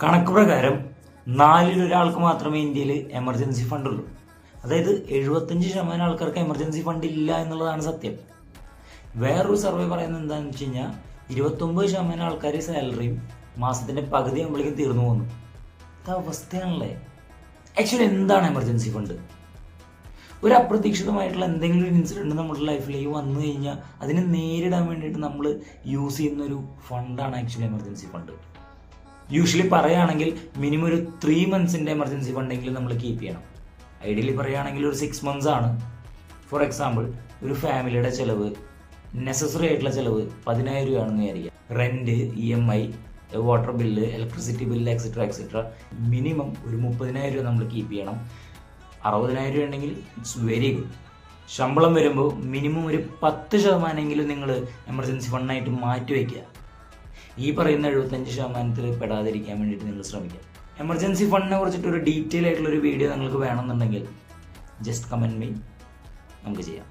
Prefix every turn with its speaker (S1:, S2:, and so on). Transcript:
S1: കണക്ക് പ്രകാരം 4-ൽ-1 മാത്രമേ ഇന്ത്യയിൽ എമർജൻസി ഫണ്ട് ഉള്ളൂ. അതായത് 75% ആൾക്കാർക്ക് എമർജൻസി ഫണ്ട് ഇല്ല എന്നുള്ളതാണ് സത്യം. വേറൊരു സർവേ പറയുന്നത് എന്താണെന്ന് വെച്ച് കഴിഞ്ഞാൽ 29% ആൾക്കാർ സാലറിയും മാസത്തിൻ്റെ പകുതി ആകുമ്പോഴേക്കും തീർന്നു പോകുന്നു. ഇത് അവസ്ഥയാണല്ലേ. ആക്ച്വലി എന്താണ് എമർജൻസി ഫണ്ട്? ഒരു അപ്രതീക്ഷിതമായിട്ടുള്ള എന്തെങ്കിലും ഒരു ഇൻസിഡൻറ്റ് നമ്മുടെ ലൈഫിലേക്ക് വന്നു കഴിഞ്ഞാൽ അതിനെ നേരിടാൻ വേണ്ടിയിട്ട് നമ്മൾ യൂസ് ചെയ്യുന്നൊരു ഫണ്ടാണ് ആക്ച്വലി എമർജൻസി ഫണ്ട്. യൂഷ്വലി പറയുകയാണെങ്കിൽ മിനിമം ഒരു 3 months എമർജൻസി ഫണ്ടെങ്കിലും നമ്മൾ കീപ്പ് ചെയ്യണം. ഐഡിയലി പറയുകയാണെങ്കിൽ ഒരു 6 months ആണ്. ഫോർ എക്സാമ്പിൾ, ഒരു ഫാമിലിയുടെ ചിലവ്, നെസസറി ആയിട്ടുള്ള ചിലവ് 10,000 രൂപയാണെന്ന് വിചാരിക്കുക. Rent, EMI, water bill, electricity bill, etcetera minimum ഒരു 30,000 രൂപ നമ്മൾ കീപ്പ് ചെയ്യണം. 60,000 രൂപ ഉണ്ടെങ്കിൽ ഇറ്റ്സ് വെരി ഗുഡ്. ശമ്പളം വരുമ്പോൾ മിനിമം ഒരു 10% നിങ്ങൾ എമർജൻസി ഫണ്ടായിട്ട് മാറ്റി വയ്ക്കുക. ഈ പറയുന്ന 75% പെടാതിരിക്കാൻ വേണ്ടിയിട്ട് നിങ്ങൾ ശ്രമിക്കുക. എമർജൻസി ഫണ്ടിനെ കുറിച്ചിട്ട് ഒരു ഡീറ്റെയിൽ ആയിട്ടുള്ള ഒരു വീഡിയോ നിങ്ങൾക്ക് വേണമെന്നുണ്ടെങ്കിൽ ജസ്റ്റ് കമൻറ്റ് മീ, നമുക്ക് ചെയ്യാം.